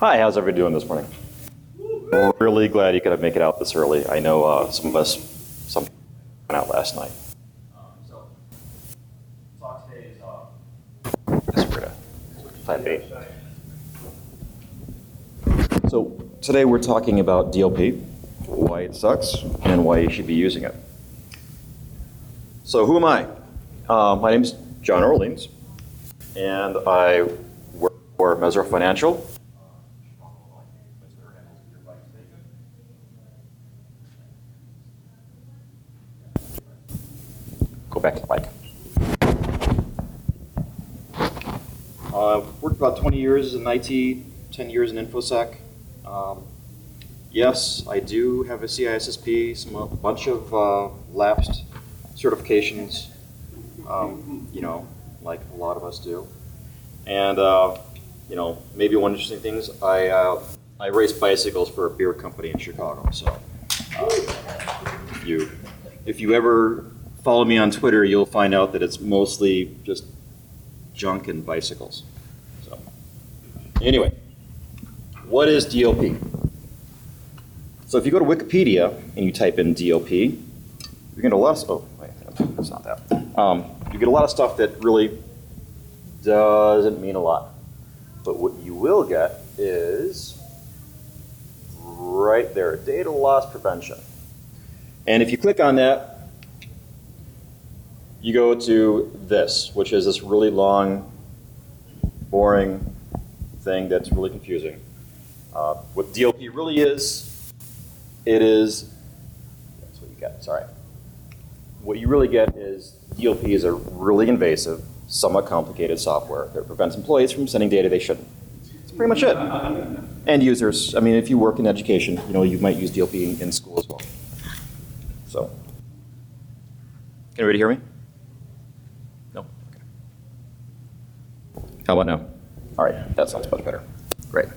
Hi, how's everybody doing this morning? Really glad you could make it out this early. I know some went out last night. So, talk today is Plan B. So today we're talking about DLP, why it sucks, and why you should be using it. So who am I? My name's John Orleans, and I work for Mesro Financial. Go back to the bike. Worked about 20 years in IT, 10 years in InfoSec. Yes, I do have a CISSP, a bunch of lapsed certifications, you know, like a lot of us do. And, you know, maybe one interesting thing is I race bicycles for a beer company in Chicago. So if you ever follow me on Twitter, you'll find out that it's mostly just junk and bicycles. So anyway, what is DLP? So if you go to Wikipedia and you type in DLP, you get a lot of, oh, wait, that's not that. You get a lot of stuff that really doesn't mean a lot. But what you will get is right there, data loss prevention. And if you click on that, you go to this, which is this really long, boring thing that's really confusing. What DLP really is, that's what you get, sorry. What you really get is DLP is a really invasive, somewhat complicated software that prevents employees from sending data they shouldn't. That's pretty much it. And users, I mean, if you work in education, you know, you might use DLP in school as well. So, can everybody hear me? No? Okay. How about now? All right, that sounds much better. Great.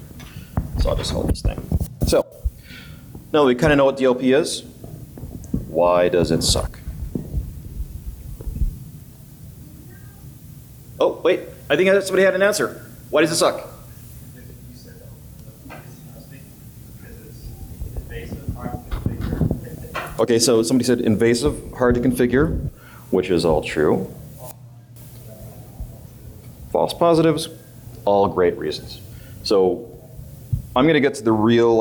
So I'll just hold this thing. So, now we kind of know what DLP is. Why does it suck? Oh, wait, I think somebody had an answer. Why does it suck? Okay, so somebody said invasive, hard to configure, which is all true. False positives, all great reasons. So I'm going to get to the real,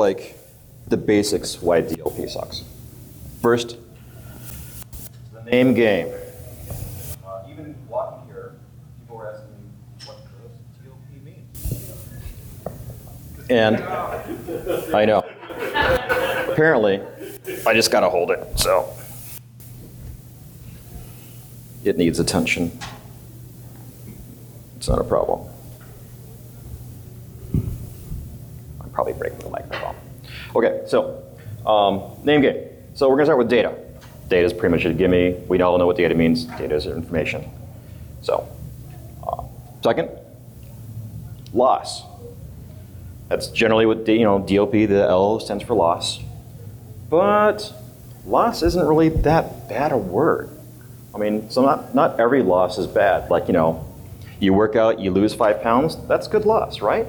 the basics why DLP sucks. First, the name game. Even walking here, people were asking me, what does DLP mean? And I know. Apparently, I just got to hold it, so it needs attention. It's not a problem. I'm probably breaking the microphone. Okay, so name game. So we're going to start with data. Data is pretty much a gimme. We all know what data means. Data is information. So, second, loss. That's generally what DLP. The L stands for loss. But loss isn't really that bad a word. I mean, so not every loss is bad. Like, you work out, you lose 5 pounds. That's good loss, right?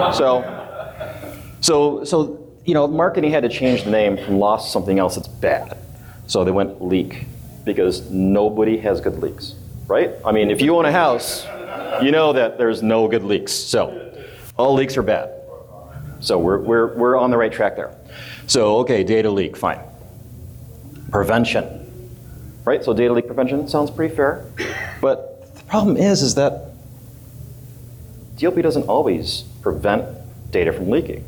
So marketing had to change the name from loss to something else that's bad. So they went leak, because nobody has good leaks, right? I mean, if you own a house, you know that there's no good leaks. So all leaks are bad. So we're on the right track there. So okay, data leak, fine. Prevention, right? So data leak prevention sounds pretty fair, but the problem is that DLP doesn't always prevent data from leaking.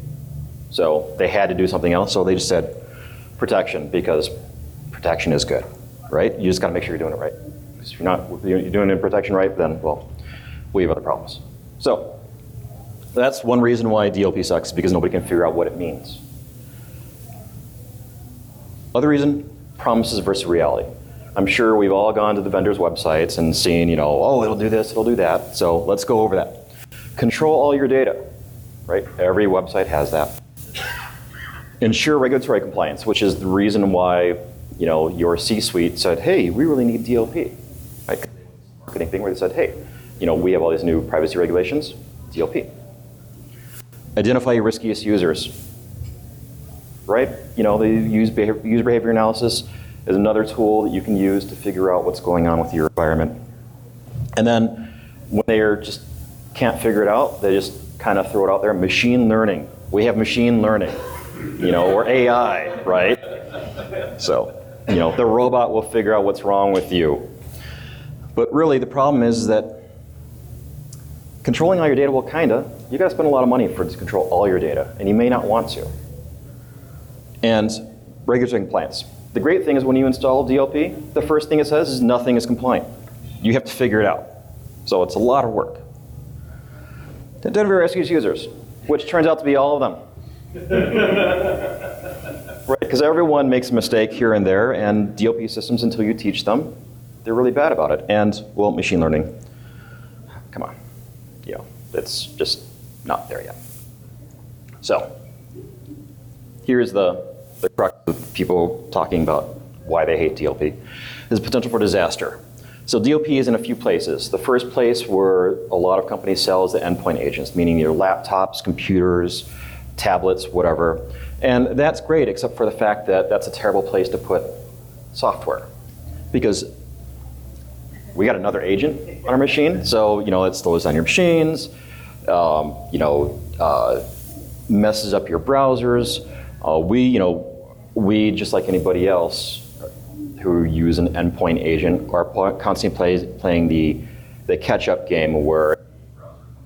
So they had to do something else, so they just said protection, because protection is good, right? You just got to make sure you're doing it right. Because if you're doing it protection right, then, well, we have other problems. So that's one reason why DLP sucks, because nobody can figure out what it means. Other reason, promises versus reality. I'm sure we've all gone to the vendors' websites and seen, oh, it'll do this, it'll do that. So let's go over that. Control all your data, right? Every website has that. Ensure regulatory compliance, which is the reason why, your C-suite said, hey, we really need DLP. Right? Marketing thing where they said, hey, we have all these new privacy regulations, DLP. Identify your riskiest users, right? You know, the user behavior analysis is another tool that you can use to figure out what's going on with your environment. And then when they just can't figure it out, they just kind of throw it out there. Machine learning. We have machine learning, you know, or AI, right? So, you know, the robot will figure out what's wrong with you. But really, the problem is that controlling all your data, well, you got to spend a lot of money to control all your data, and you may not want to. And regulatory compliance. The great thing is when you install DLP, the first thing it says is nothing is compliant. You have to figure it out. So it's a lot of work. Identify riskiest users, which turns out to be all of them. Right, because everyone makes a mistake here and there, and DLP systems, until you teach them, they're really bad about it. And, well, machine learning, come on. You know, it's just not there yet. So, here's the crux of people talking about why they hate DLP. There's potential for disaster. So DLP is in a few places. The first place where a lot of companies sell is the endpoint agents, meaning your laptops, computers, tablets, whatever. And that's great, except for the fact that that's a terrible place to put software. Because we got another agent on our machine, so you know it slows down your machines, messes up your browsers. We just like anybody else who use an endpoint agent are constantly playing the catch-up game where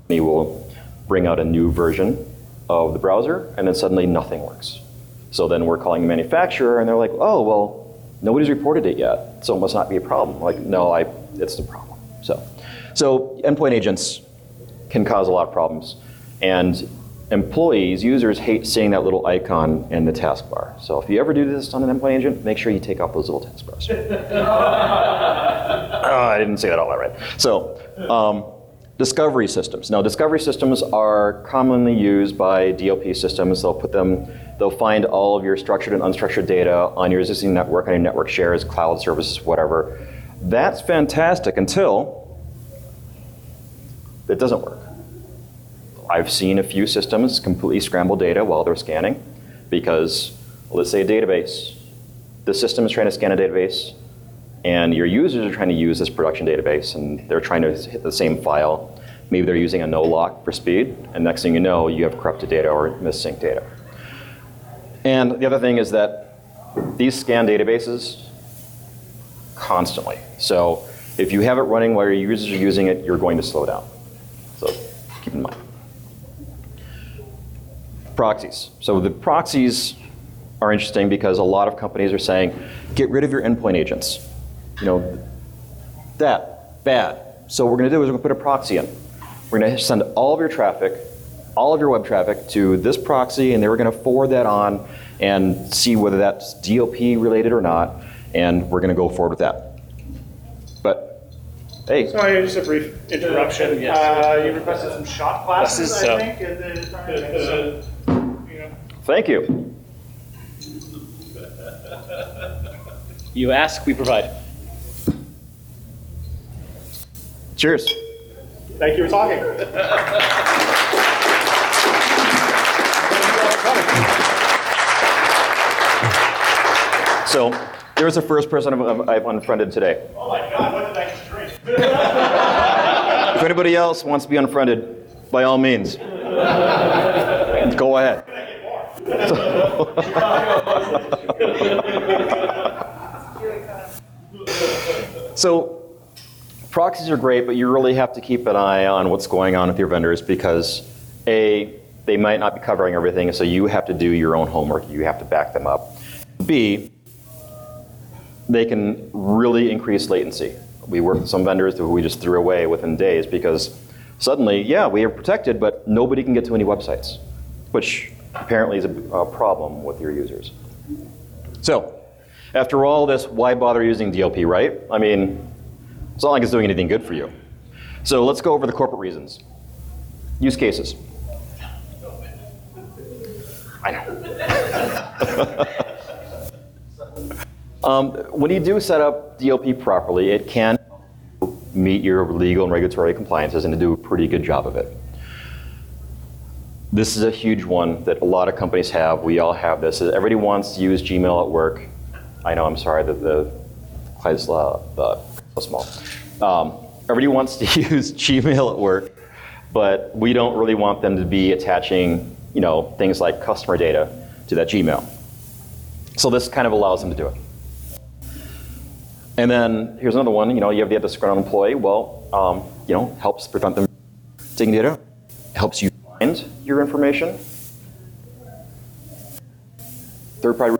we will bring out a new version of the browser, and then suddenly nothing works. So then we're calling the manufacturer, and they're like, oh, well, nobody's reported it yet, so it must not be a problem. Like, no, it's the problem. So endpoint agents can cause a lot of problems. And employees, users, hate seeing that little icon in the taskbar. So if you ever do this on an endpoint agent, make sure you take out those little taskbars. I didn't say that all right. So discovery systems. Now, discovery systems are commonly used by DLP systems. They'll find all of your structured and unstructured data on your existing network, on your network shares, cloud services, whatever. That's fantastic until it doesn't work. I've seen a few systems completely scramble data while they're scanning because, let's say a database. The system is trying to scan a database, and your users are trying to use this production database, and they're trying to hit the same file. Maybe they're using a no-lock for speed, and next thing you know, you have corrupted data or missynced data. And the other thing is that these scan databases constantly. So if you have it running while your users are using it, you're going to slow down. So keep in mind. Proxies. So the proxies are interesting because a lot of companies are saying, get rid of your endpoint agents. You know, bad. So what we're going to do is we're going to put a proxy in. We're going to send all of your traffic, all of your web traffic to this proxy, and then we're going to forward that on and see whether that's DLP related or not, and we're going to go forward with that. But, hey. Sorry, just a brief interruption. Yes. You requested some shot glasses, I think, in the so, Thank you. You ask, we provide. Cheers. Thank you for talking. So there's the first person I've unfriended today. Oh my God, what did I just drink? If anybody else wants to be unfriended, by all means, go ahead. So proxies are great, but you really have to keep an eye on what's going on with your vendors because A, they might not be covering everything, so you have to do your own homework. You have to back them up. B, they can really increase latency. We work with some vendors who we just threw away within days because suddenly, yeah, we are protected, but nobody can get to any websites, which apparently is a problem with your users. So, after all this, why bother using DLP, right? I mean, it's not like it's doing anything good for you. So let's go over the corporate reasons. Use cases. I know. When you do set up DLP properly, it can meet your legal and regulatory compliances and to do a pretty good job of it. This is a huge one that a lot of companies have. We all have this. Everybody wants to use Gmail at work. I know, I'm sorry that the slide is so small. Everybody wants to use Gmail at work, but we don't really want them to be attaching, things like customer data to that Gmail. So this kind of allows them to do it. And then here's another one. You have the disgruntled employee. Well, helps prevent them taking data. Helps you find your information. Third-party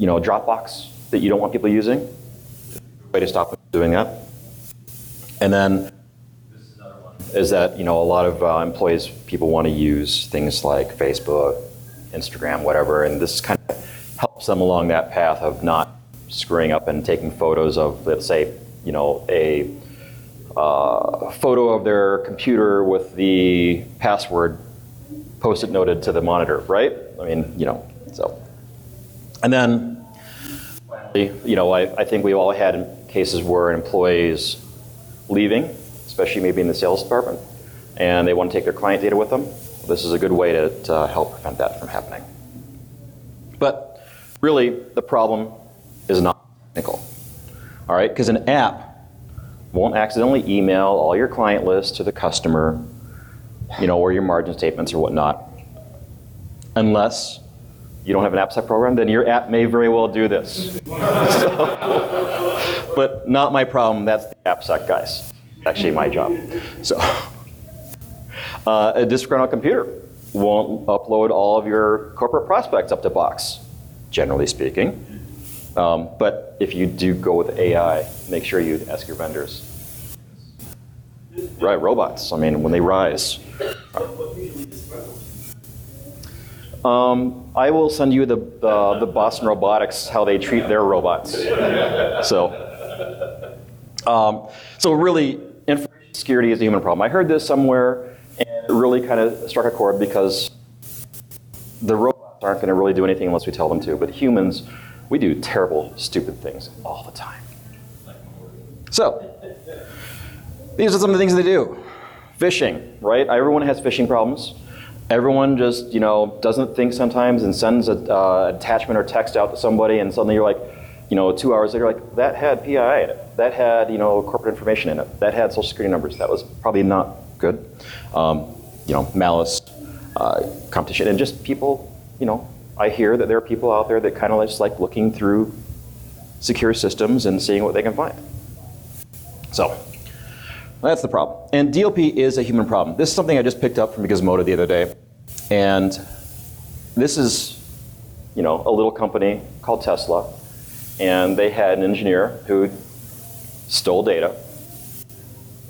Dropbox that you don't want people using. Way to stop them doing that. And then this is another one. Is that a lot of employees, people want to use things like Facebook, Instagram, whatever, and this kind of helps them along that path of not screwing up and taking photos of, let's say, a photo of their computer with the password post-it noted to the monitor, right? So. And then, finally, I think we've all had cases where an employee's leaving, especially maybe in the sales department, and they want to take their client data with them. This is a good way to help prevent that from happening. But really, the problem is not technical, all right? Because an app won't accidentally email all your client lists to the customer, or your margin statements or whatnot, unless you don't have an AppSec program. Then your app may very well do this. But not my problem. That's the AppSec guys. Actually, my job. So. A disgruntled computer won't upload all of your corporate prospects up to Box, generally speaking. But if you do go with AI, make sure you ask your vendors. Right, robots, when they rise. I will send you the Boston Robotics, how they treat their robots. So really, information security is a human problem. I heard this somewhere, and it really kind of struck a chord because the robots aren't going to really do anything unless we tell them to. But humans, we do terrible, stupid things all the time. So, these are some of the things they do. Phishing, right? Everyone has phishing problems. Everyone just, doesn't think sometimes and sends an attachment or text out to somebody, and suddenly you're like, 2 hours later, like, that had PII in it. That had, corporate information in it. That had social security numbers. That was probably not good. Malice, competition, and just people, I hear that there are people out there that kind of just like looking through secure systems and seeing what they can find. So, that's the problem. And DLP is a human problem. This is something I just picked up from Gizmodo the other day. And this is, a little company called Tesla. And they had an engineer who stole data.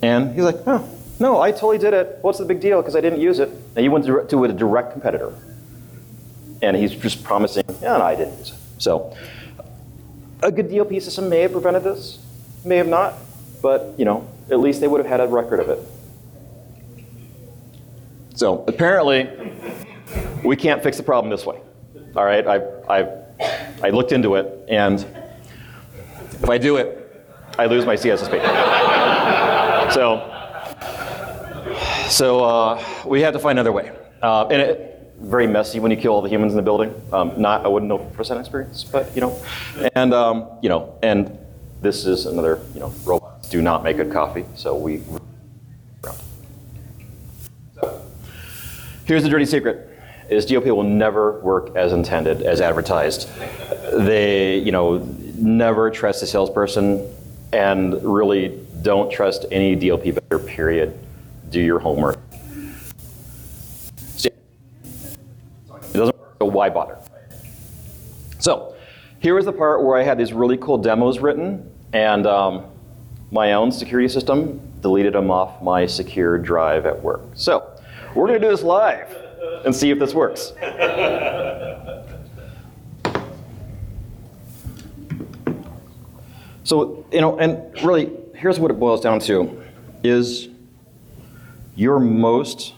And he's like, oh, no, I totally did it. What's the big deal? Because I didn't use it. And he went to a direct competitor. And he's just promising, yeah, no, I didn't use it. So a good DLP system may have prevented this, may have not. But, at least they would have had a record of it. So apparently, we can't fix the problem this way. All right, I looked into it, and if I do it, I lose my CSSP. So we had to find another way. And it very messy when you kill all the humans in the building. I wouldn't know from experience, but and this is another, robots do not make good coffee, so we. So, here's the dirty secret: is DLP will never work as intended, as advertised. They, never trust a salesperson, and really don't trust any DLP vendor. Period. Do your homework. It doesn't work, so why bother? So, here was the part where I had these really cool demos written, and my own security system deleted them off my secure drive at work. So, we're going to do this live and see if this works. So, and really, here's what it boils down to, is your most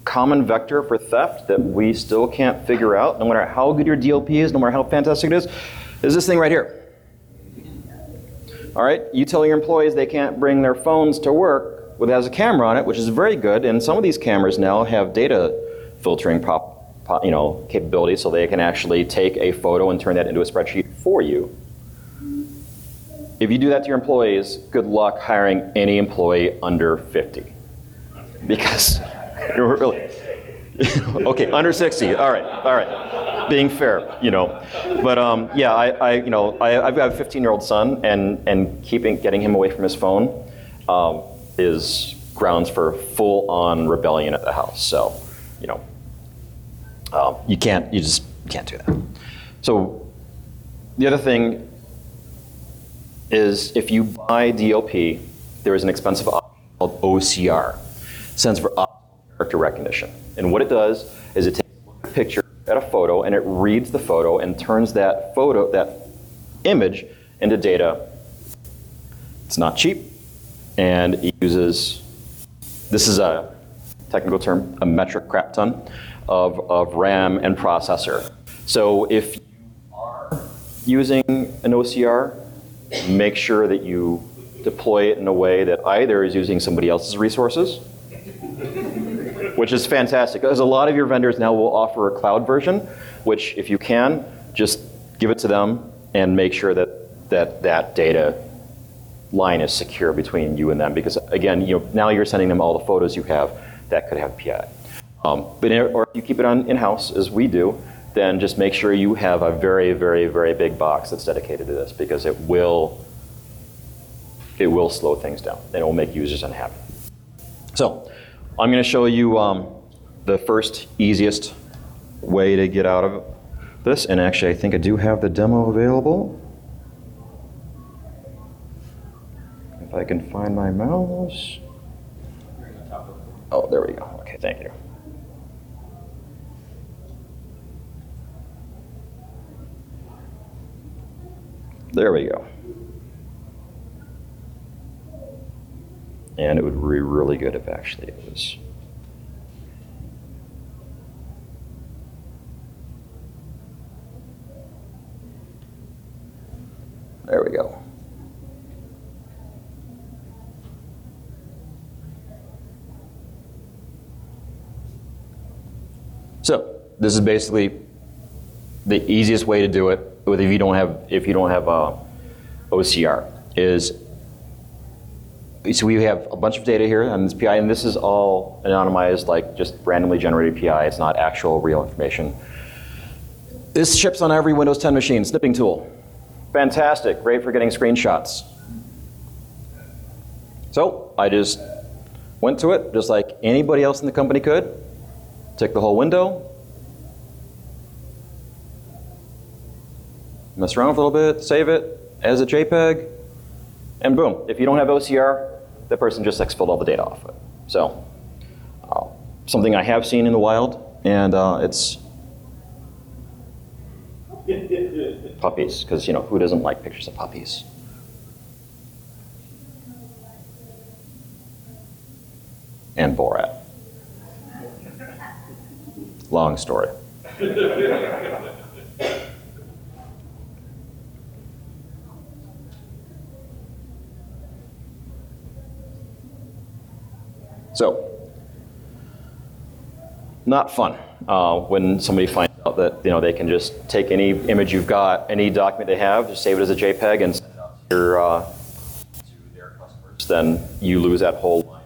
common vector for theft that we still can't figure out, no matter how good your DLP is, no matter how fantastic it is this thing right here. All right, you tell your employees they can't bring their phones to work, it has a camera on it, which is very good, and some of these cameras now have data filtering capabilities, so they can actually take a photo and turn that into a spreadsheet for you. If you do that to your employees, good luck hiring any employee under 50. Because, really, okay, under 60, all right, being fair, But yeah, I've got a 15-year-old son, and getting him away from his phone is grounds for full-on rebellion at the house. So, you just can't do that. So the other thing is, if you buy DLP, there is an expensive option called OCR. It stands for character recognition. And what it does is it takes a picture at a photo and it reads the photo and turns that image into data. It's not cheap, and it uses, this is a technical term, a metric crap ton of RAM and processor. So if you are using an OCR, make sure that you deploy it in a way that either is using somebody else's resources, which is fantastic, because a lot of your vendors now will offer a cloud version, which if you can, just give it to them and make sure that data line is secure between you and them, because again, now you're sending them all the photos you have that could have PI. Or if you keep it in-house, as we do, then just make sure you have a very, very, very big box that's dedicated to this, because it will slow things down and it will make users unhappy. So I'm going to show you the first easiest way to get out of this, and actually I think I do have the demo available. If I can find my mouse. Oh, there we go. Okay, thank you. There we go. And it would be really good if actually it was. There we go. So this is basically the easiest way to do it if you don't have OCR is. So we have a bunch of data here on this PI, and this is all anonymized, like just randomly generated PI. It's not actual real information. This ships on every Windows 10 machine. Snipping tool, fantastic, great for getting screenshots. So I just went to it, just like anybody else in the company could. Take the whole window, mess around with it a little bit, save it as a JPEG, and boom. If you don't have OCR, the person just expelled all the data off it. So something I have seen in the wild, and it's puppies, because who doesn't like pictures of puppies? And Borat. Long story. So, not fun when somebody finds out that they can just take any image you've got, any document they have, just save it as a JPEG and send it out to their customers. Then you lose that whole line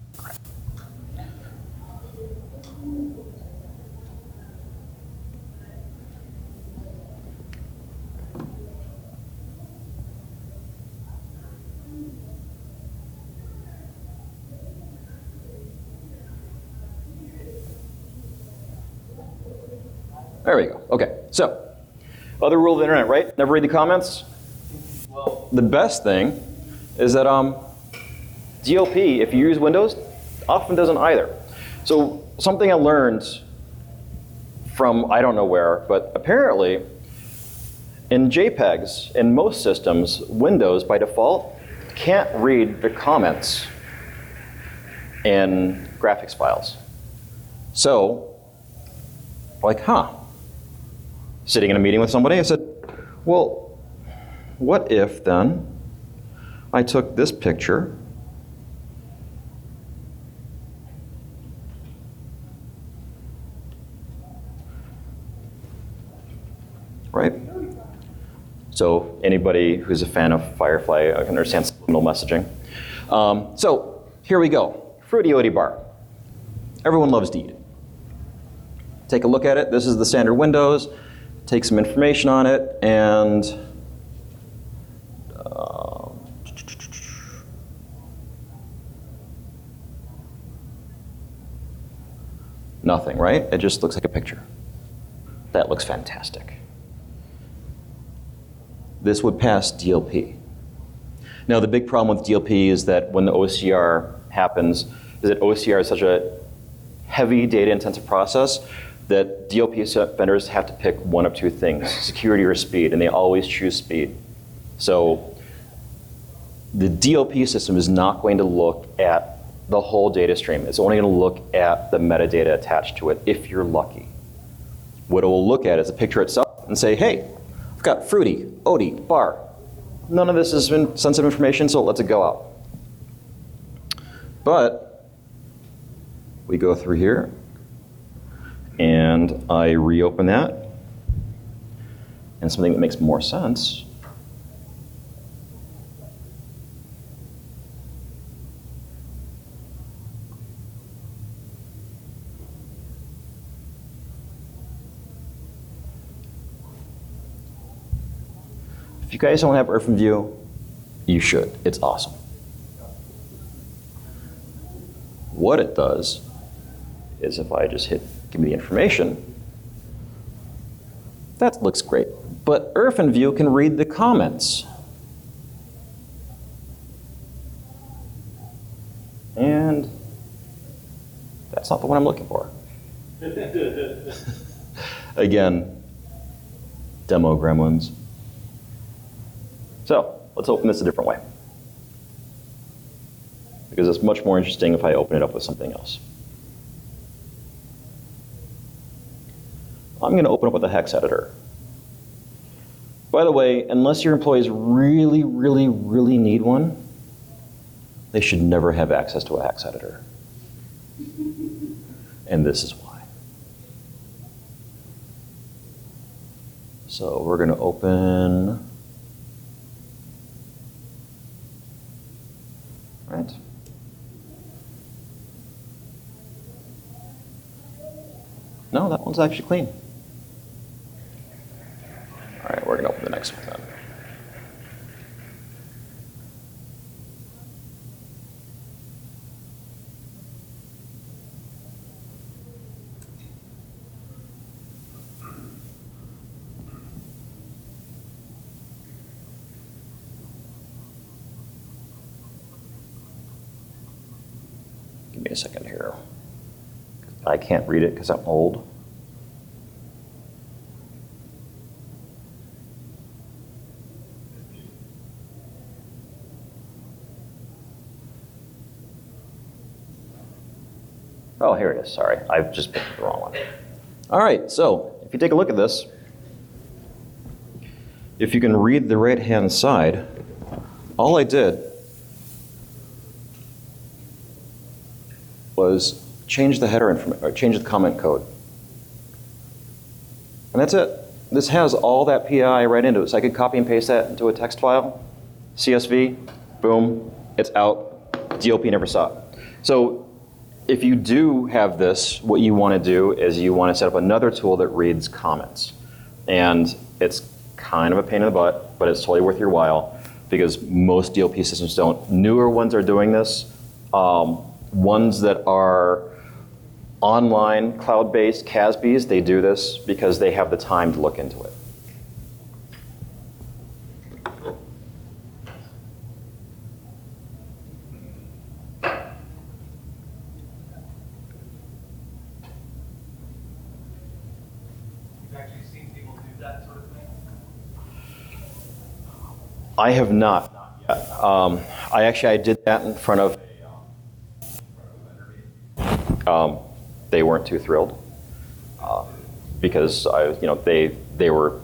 of track. There we go. Okay, so other rule of the internet, right? Never read the comments. Well, the best thing is that DLP, if you use Windows, often doesn't either. So something I learned from I don't know where, but apparently in JPEGs, in most systems, Windows by default can't read the comments in graphics files. So, like, sitting in a meeting with somebody, I said, well, what if then I took this picture, right? So anybody who's a fan of Firefly can understand subliminal messaging. So here we go, Fruity Oaty bar. Everyone loves to eat it. Take a look at it. This is the standard Windows. Take some information on it, and nothing, right? It just looks like a picture. That looks fantastic. This would pass DLP. Now, the big problem with DLP is that when the OCR happens, is that OCR is such a heavy data-intensive process that DLP vendors have to pick one of two things, security or speed, and they always choose speed. So the DLP system is not going to look at the whole data stream. It's only going to look at the metadata attached to it, if you're lucky. What it will look at is the picture itself and say, hey, I've got Fruity, Oaty, bar. None of this is sensitive information, so it lets it go out. But we go through here, and I reopen that, and something that makes more sense. If you guys don't have OrphanView, you should. It's awesome. What it does is if I just hit give me the information, that looks great. But OrphanView can read the comments. And that's not the one I'm looking for. Again, demo gremlins. So let's open this a different way, because it's much more interesting if I open it up with something else. I'm going to open up with a hex editor. By the way, unless your employees really, really, really need one, they should never have access to a hex editor. And this is why. So we're going to open, right? No, that one's actually clean. All right, we're going to open the next one then. Give me a second here. I can't read it because I'm old. Oh, here it is. Sorry, I've just picked the wrong one. All right, so if you take a look at this, if you can read the right-hand side, all I did was change the header information, or change the comment code. And that's it. This has all that PI right into it. So I could copy and paste that into a text file, CSV, boom, it's out. DLP never saw it. So if you do have this, what you want to do is you want to set up another tool that reads comments. And it's kind of a pain in the butt, but it's totally worth your while because most DLP systems don't. Newer ones are doing this. Ones that are online, cloud-based, CASBs, they do this because they have the time to look into it. You've actually seen people do that sort of thing? I have not yet. I did that in front of they weren't too thrilled because they were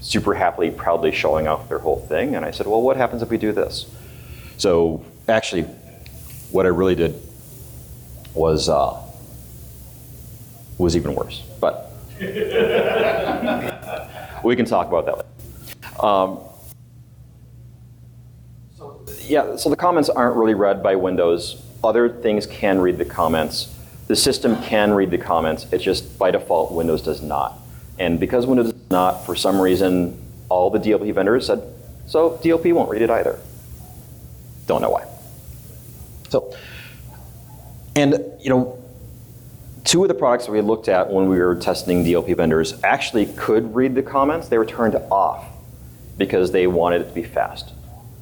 super happily, proudly showing off their whole thing, and I said, well, what happens if we do this? So actually, what I really did was even worse, but we can talk about that later. Yeah, so the comments aren't really read by Windows. Other things can read the comments. The system can read the comments. It's just by default, Windows does not. And because Windows does not, for some reason, all the DLP vendors said, so DLP won't read it either. Don't know why. So, and you know, two of the products that we looked at when we were testing DLP vendors actually could read the comments. They were turned off because they wanted it to be fast.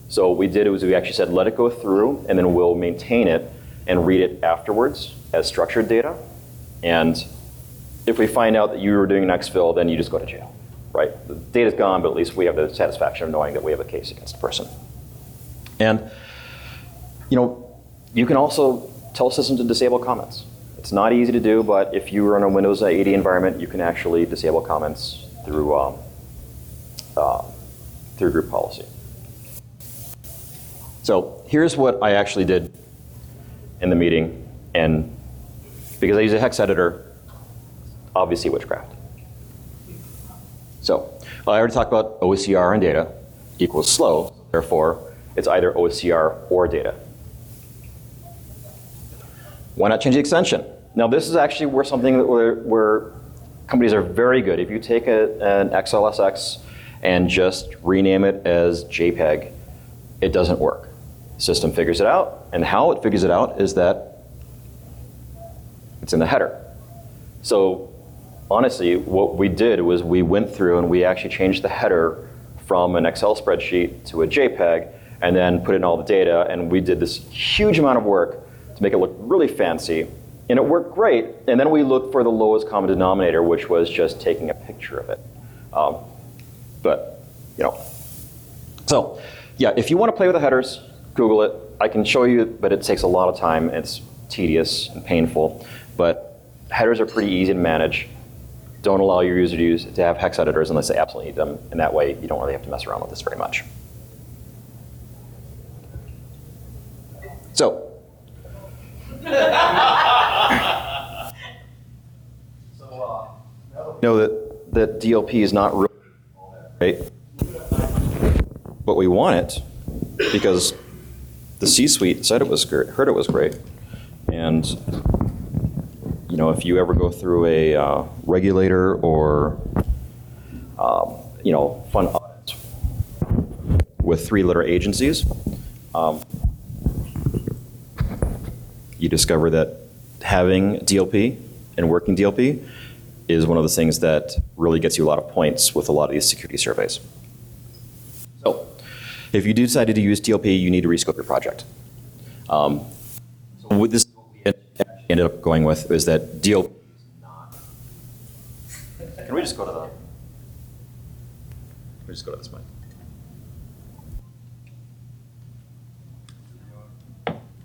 So what we did was we actually said, let it go through, and then we'll maintain it and read it afterwards as structured data. And if we find out that you were doing an exfil, then you just go to jail, right? The data's gone, but at least we have the satisfaction of knowing that we have a case against the person. And you know, you can also tell systems to disable comments. It's not easy to do, but if you run a Windows 80 environment, you can actually disable comments through group policy. So here's what I actually did in the meeting, and because I use a hex editor, obviously witchcraft. So I already talked about OCR and data equals slow, therefore it's either OCR or data. Why not change the extension? Now this is actually where companies are very good. If you take an XLSX and just rename it as JPEG, it doesn't work. System figures it out, and how it figures it out is that it's in the header. So honestly, what we did was we went through and we actually changed the header from an Excel spreadsheet to a JPEG, and then put in all the data, and we did this huge amount of work to make it look really fancy, and it worked great. And then we looked for the lowest common denominator, which was just taking a picture of it. But you know, so yeah, if you want to play with the headers, Google it. I can show you, but it takes a lot of time. It's tedious and painful, but headers are pretty easy to manage. Don't allow your user to have hex editors unless they absolutely need them, and that way you don't really have to mess around with this very much. So, know that DLP is not really all that great, but we want it because the C-suite said it was great, heard it was great, and you know, if you ever go through a regulator or you know, fund audits with 3-letter agencies, you discover that having DLP and working DLP is one of the things that really gets you a lot of points with a lot of these security surveys. So, if you do decide to use DLP, you need to rescope your project. So with this, what we ended up going with is that DLP is not. Can we just go to the? Can we just go to this mic?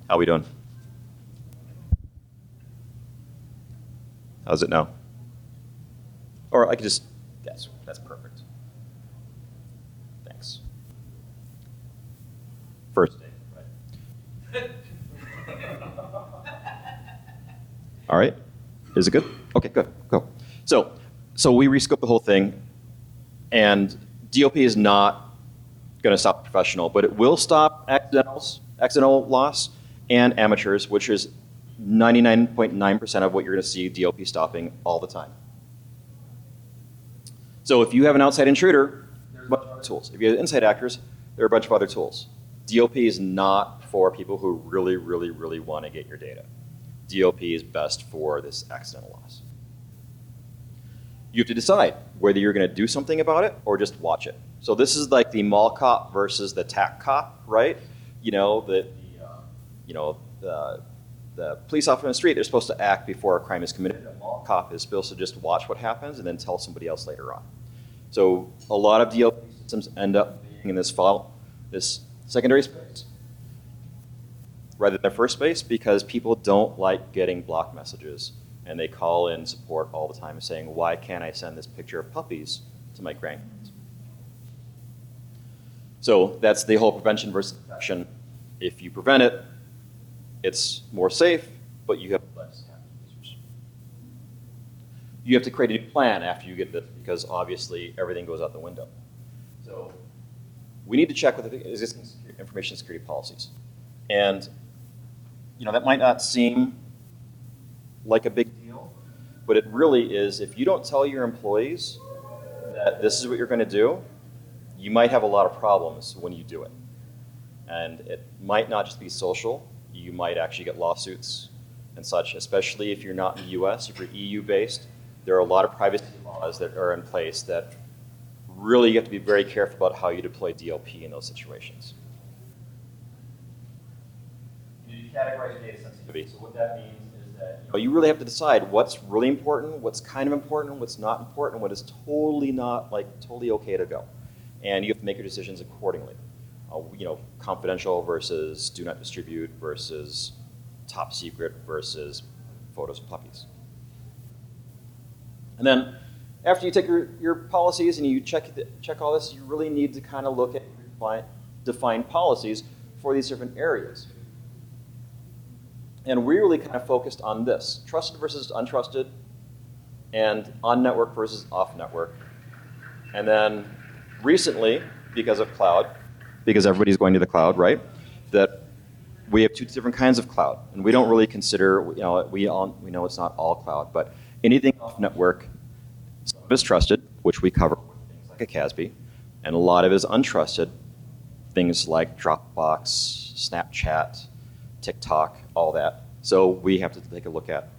How we doing? How's it now? Or I could just, that's perfect. Thanks. First day, right? All right, is it good? Okay, good, go. So we rescoped the whole thing, and DLP is not gonna stop professional, but it will stop accidental loss and amateurs, which is 99.9% of what you're gonna see DLP stopping all the time. So if you have an outside intruder, there's a bunch of other tools. If you have inside actors, there are a bunch of other tools. DLP is not for people who really, really, really want to get your data. DLP is best for this accidental loss. You have to decide whether you're going to do something about it or just watch it. So this is like the mall cop versus the tack cop, right? You know, the police officer on the street, they're supposed to act before a crime is committed. A mall cop is supposed to just watch what happens and then tell somebody else later on. So a lot of DLP systems end up being in this secondary space rather than their first space because people don't like getting block messages, and they call in support all the time saying, why can't I send this picture of puppies to my grandkids? So that's the whole prevention versus detection. If you prevent it, it's more safe, but you have less happy users. You have to create a new plan after you get this because obviously everything goes out the window. So we need to check with the existing information security policies. And that might not seem like a big deal, but it really is. If you don't tell your employees that this is what you're going to do, you might have a lot of problems when you do it. And it might not just be social. You might actually get lawsuits and such, especially if you're not in the US, if you're EU-based. There are a lot of privacy laws that are in place that really you have to be very careful about how you deploy DLP in those situations. You need to categorize data sensitivity. So what that means is that you really have to decide what's really important, what's kind of important, what's not important, what is totally not, totally okay to go. And you have to make your decisions accordingly. Confidential versus do not distribute versus top secret versus photos of puppies. And then after you take your policies and you check all this, you really need to kind of look at define policies for these different areas. And we really kind of focused on this, trusted versus untrusted, and on-network versus off-network. And then recently, because of cloud, because everybody's going to the cloud, right, that we have two different kinds of cloud. And we don't really consider, we know it's not all cloud, but anything off-network is trusted, which we cover with things like a CASB, and a lot of it is untrusted, things like Dropbox, Snapchat, TikTok, all that. So we have to take a look at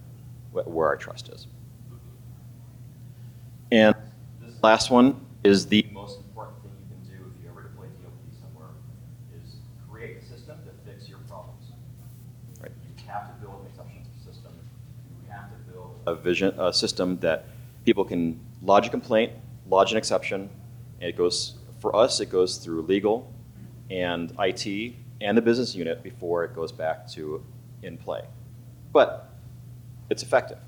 where our trust is. And this last one is the most important thing you can do if you ever deploy DLP somewhere, is create a system to fix your problems. Right? You have to build an exceptions system. You have to build a system that people can lodge a complaint, lodge an exception, and it goes, for us, it goes through legal and IT and the business unit before it goes back to in play. But it's effective.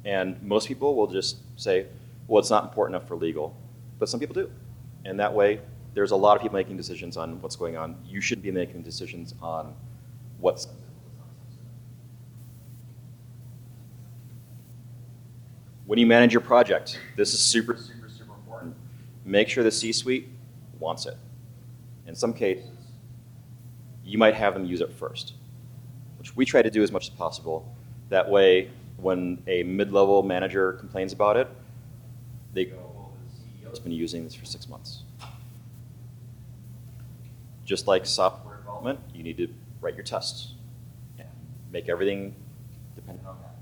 And most people will just say, well, it's not important enough for legal. But some people do. And that way, there's a lot of people making decisions on what's going on. You should be making decisions on what's sensitive. When you manage your project, this is super, super, super important. Make sure the C-suite wants it. In some cases, you might have them use it first, which we try to do as much as possible. That way, when a mid-level manager complains about it, they go, oh, the CEO's been using this for 6 months. Just like software development, you need to write your tests and make everything dependent on that.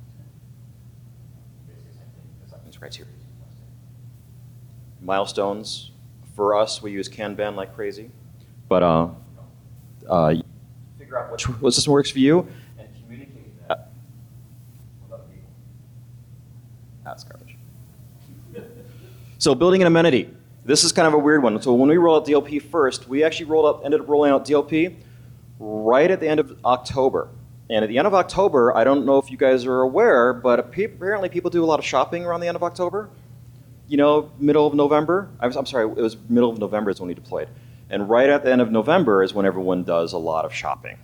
Basically the same thing, acceptance criteria. Milestones, for us, we use Kanban like crazy. But figure out which system works for you and communicate that with other people. That's garbage. So building an amenity. This is kind of a weird one. So when we roll out DLP first, we actually ended up rolling out DLP right at the end of October. And at the end of October, I don't know if you guys are aware, but apparently people do a lot of shopping around the end of October. Middle of November. I'm sorry, it was middle of November is when we deployed. And right at the end of November is when everyone does a lot of shopping.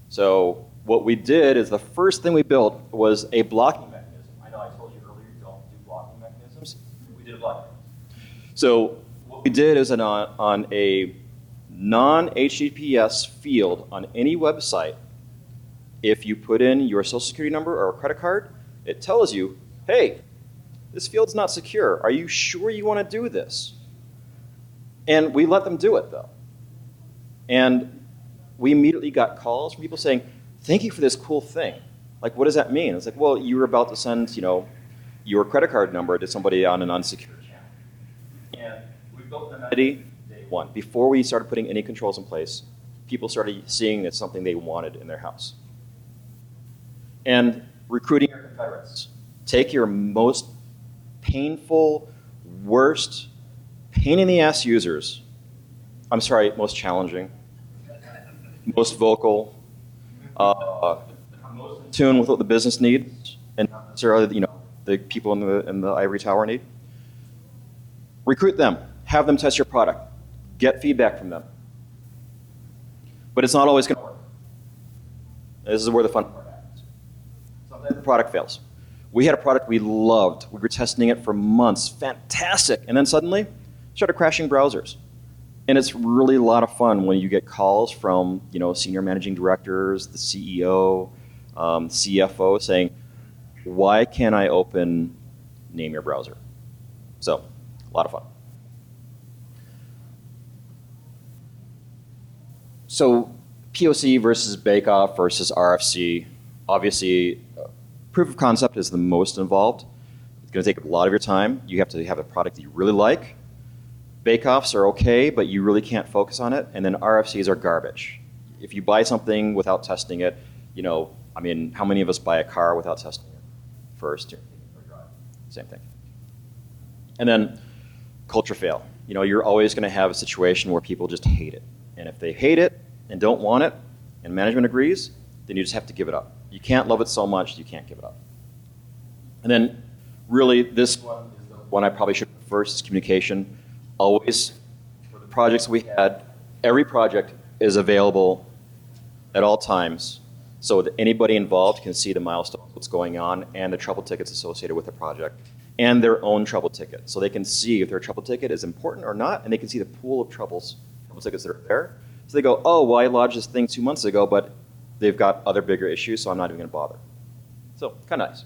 So what we did is the first thing we built was a blocking mechanism. I know I told you earlier you don't do blocking mechanisms. We did a blocking mechanism. So what we did is on a non-HTTPS field on any website, if you put in your social security number or a credit card, it tells you, hey, this field's not secure. Are you sure you want to do this? And we let them do it, though. And we immediately got calls from people saying, thank you for this cool thing. Like, what does that mean? It's like, well, you were about to send, your credit card number to somebody on an unsecured channel. And we built an amenity day one. Before we started putting any controls in place, people started seeing it's something they wanted in their house. And recruiting your Confederates. Take your most painful, worst, pain in the ass users, I'm sorry, most challenging, most vocal, most in tune with what the business needs, and not necessarily the people in the ivory tower need. Recruit them, have them test your product, get feedback from them. But it's not always going to work. This is where the fun part happens. Sometimes the product fails. We had a product we loved. We were testing it for months. Fantastic. And then suddenly, started crashing browsers. And it's really a lot of fun when you get calls from senior managing directors, the CEO, CFO saying, why can't I open name your browser? So, a lot of fun. So, POC versus bake-off versus RFC. Obviously, proof of concept is the most involved. It's going to take a lot of your time. You have to have a product that you really like. Bake-offs are okay, but you really can't focus on it. And then RFCs are garbage. If you buy something without testing it, how many of us buy a car without testing it first? Same thing. And then culture fail. You're always going to have a situation where people just hate it. And if they hate it and don't want it, and management agrees, then you just have to give it up. You can't love it so much, you can't give it up. And then, really, this one is the one I probably should put first, is communication. Always, for the projects we had, every project is available at all times so that anybody involved can see the milestones, what's going on, and the trouble tickets associated with the project, and their own trouble ticket. So they can see if their trouble ticket is important or not, and they can see the pool of trouble tickets that are there. So they go, oh, well, I lodged this thing 2 months ago, but they've got other bigger issues, so I'm not even going to bother. So, kind of nice.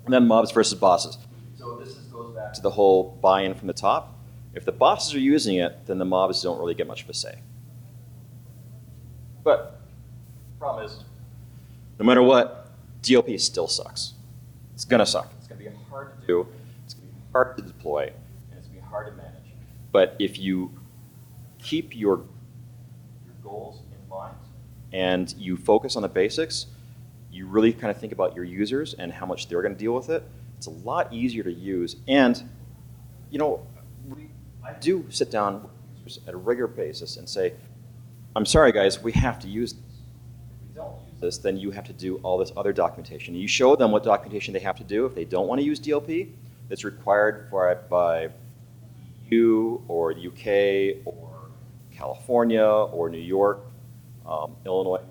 And then mobs versus bosses. So this goes back to the whole buy-in from the top. If the bosses are using it, then the mobs don't really get much of a say. But the problem is, no matter what, DLP still sucks. It's going to suck. It's going to be hard to do. It's going to be hard to deploy. And it's going to be hard to manage. But if you keep your goals in mind and you focus on the basics, you really kind of think about your users and how much they're going to deal with it, it's a lot easier to use. And, I do sit down with users at a regular basis and say, I'm sorry, guys, we have to use this. If we don't use this, then you have to do all this other documentation. You show them what documentation they have to do if they don't want to use DLP that's required for it by EU or UK or California or New York, Illinois.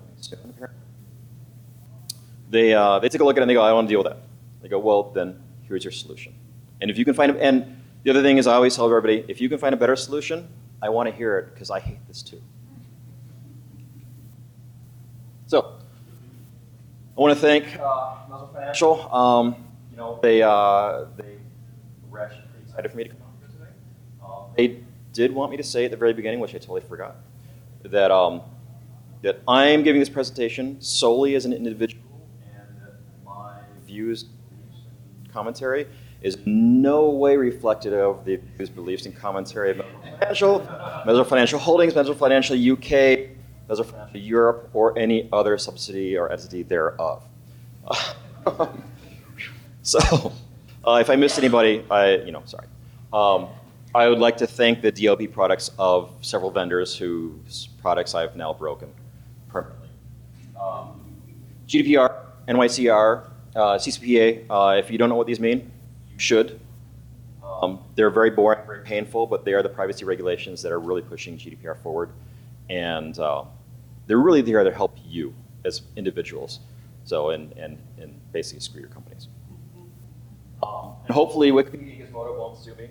They take a look at it and they go, I don't want to deal with that. They go, well, then here's your solution. And if you can find it, and the other thing is I always tell everybody, if you can find a better solution, I want to hear it because I hate this too. So, I want to thank Muzzle Financial. They were actually pretty excited for me to come out here today. They did want me to say at the very beginning, which I totally forgot, that that I am giving this presentation solely as an individual, and that my views, and commentary is no way reflective of the views, beliefs, and commentary of Muzzle Financial Holdings, Muzzle Financial UK, Muzzle Financial Europe, or any other subsidiary or entity thereof. So, if I missed anybody, sorry. I would like to thank the DLP products of several vendors whose products I've now broken permanently. GDPR, NYCR, CCPA, if you don't know what these mean, you should. They're very boring, very painful, but they are the privacy regulations that are really pushing GDPR forward. And they're really there to help you as individuals. So, and basically screw your companies. And hopefully Wikipedia Gizmodo won't sue me.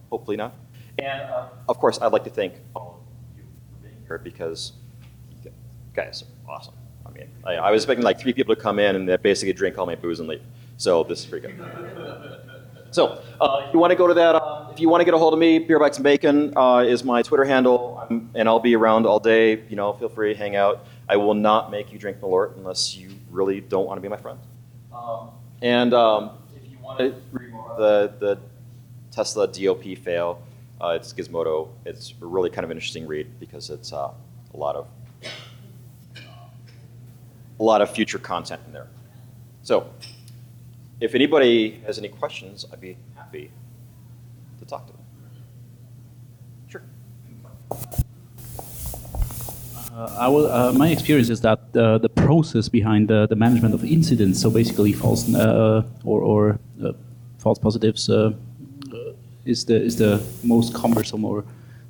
Hopefully not. And of course, I'd like to thank all of you for being here because you guys are awesome. I mean, I was expecting like 3 people to come in and they basically drink all my booze and leave. So this is pretty good. So if you want to go to that, if you want to get a hold of me, Beer Bites and Bacon is my Twitter handle, and I'll be around all day. Feel free to hang out. I will not make you drink Malort unless you really don't want to be my friend. And if you want to read more about the Tesla DLP fail, it's Gizmodo. It's a really kind of interesting read because it's a lot of future content in there. So, if anybody has any questions, I'd be happy to talk to them. Sure. My experience is that the process behind the management of incidents, so basically false false positives, is the most cumbersome, or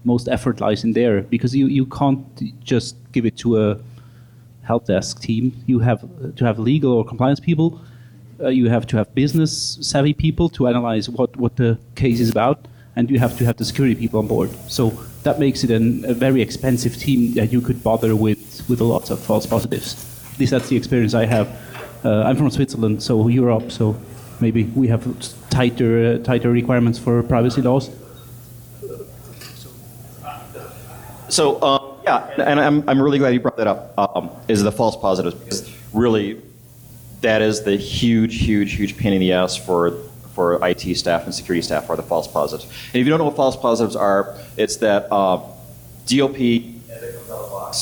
most effort lies in there, because you can't just give it to a help desk team. You have to have legal or compliance people. You have to have business savvy people to analyze what the case is about, and you have to have the security people on board. So that makes it a very expensive team that you could bother with a lot of false positives. At least that's the experience I have. I'm from Switzerland, so Europe, so maybe we have tighter requirements for privacy laws. So yeah, and I'm really glad you brought that up. Is the false positives, because really that is the huge pain in the ass for IT staff and security staff, are the false positives. And if you don't know what false positives are, it's that DLP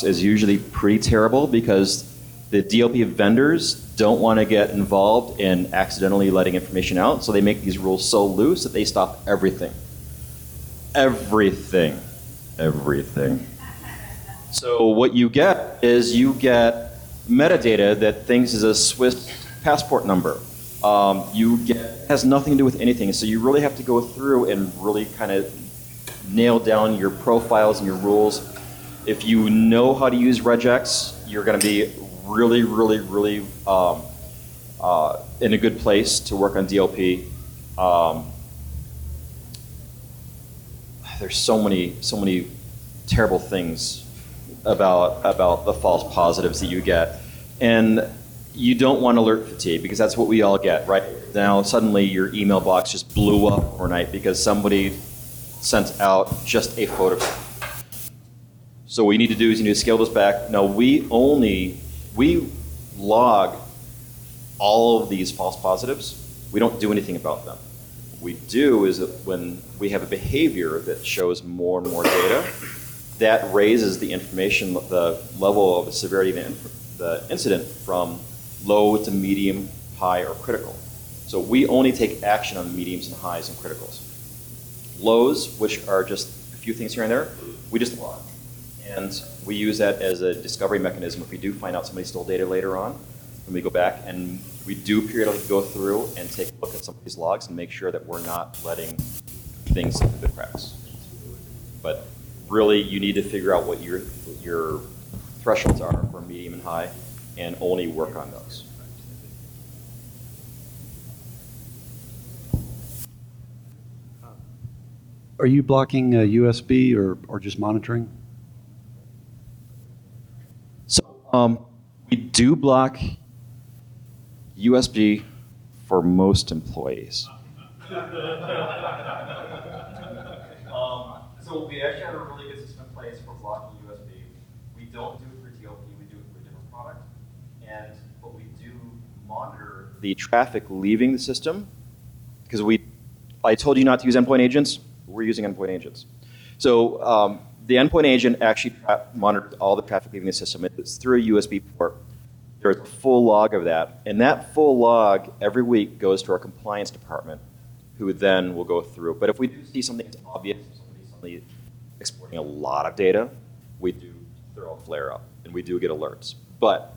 is usually pretty terrible because the DLP vendors don't want to get involved in accidentally letting information out, so they make these rules so loose that they stop everything. Everything. So what you get is you get metadata that thinks is a Swiss passport number. Has nothing to do with anything. So you really have to go through and really kind of nail down your profiles and your rules. If you know how to use regex, you're going to be really in a good place to work on DLP. There's so many terrible things about the false positives that you get. And you don't want alert fatigue, because that's what we all get, right? Now suddenly your email box just blew up overnight because somebody sent out just a photograph. So what you need to do is you need to scale this back. Now we log all of these false positives. We don't do anything about them. What we do is that when we have a behavior that shows more and more data, that raises the information, the level of the severity of the incident from low to medium, high, or critical. So we only take action on mediums and highs and criticals. Lows, which are just a few things here and there, we just log. And we use that as a discovery mechanism if we do find out somebody stole data later on. And we go back and we do periodically go through and take a look at some of these logs and make sure that we're not letting things slip through the cracks. But really, you need to figure out what your thresholds are for medium and high, and only work on those. Are you blocking USB or just monitoring? So we do block USB for most employees. So we actually have a really good system in place for blocking USB. We don't do it for DLP, we do it for a different product. But we do monitor the traffic leaving the system, because I told you not to use endpoint agents. We're using endpoint agents. So the endpoint agent actually monitors all the traffic leaving the system. It's through a USB port. There's a full log of that. And that full log every week goes to our compliance department, who then will go through. But if we do see something that's obvious, somebody exporting a lot of data, we do throw a flare up, and we do get alerts. But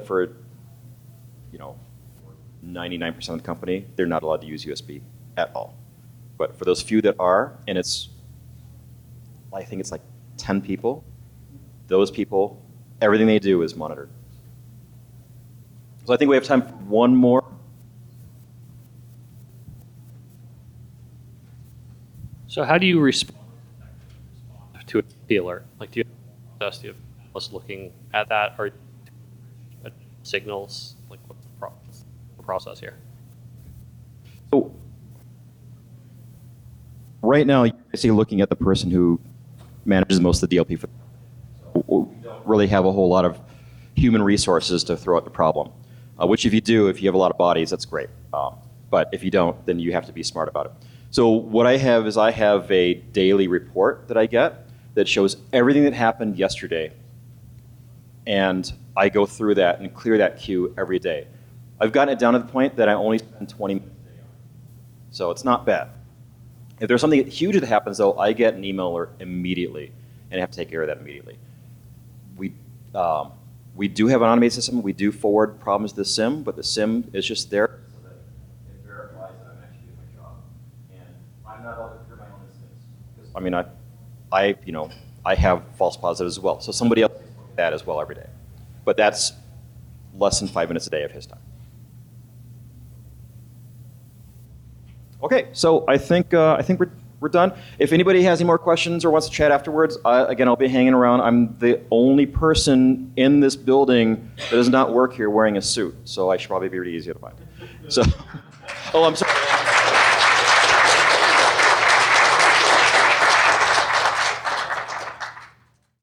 for 99% of the company, they're not allowed to use USB at all. But for those few that are, and I think it's like 10 people, those people, everything they do is monitored. So I think we have time for one more. So how do you respond to the alert? Like, do you have us looking at that, or signals? Like, what's the process here? So right now, you're basically looking at the person who manages most of the DLP. We don't really have a whole lot of human resources to throw at the problem, which if you have a lot of bodies, that's great. But if you don't, then you have to be smart about it. So what I have is I have a daily report that I get that shows everything that happened yesterday. And I go through that and clear that queue every day. I've gotten it down to the point that I only spend 20 minutes a day on it. So it's not bad. If there's something huge that happens, though, I get an email alert immediately, and I have to take care of that immediately. We do have an automated system. We do forward problems to the SIM, but the SIM is just there so that it verifies that I'm actually doing my job. And I'm not allowed to clear my own instance. I mean, I have false positives as well. So somebody else is looking that as well every day. But that's less than 5 minutes a day of his time. Okay, so I think we're done. If anybody has any more questions or wants to chat afterwards, again, I'll be hanging around. I'm the only person in this building that does not work here wearing a suit, so I should probably be pretty easy to find. So, oh, I'm sorry.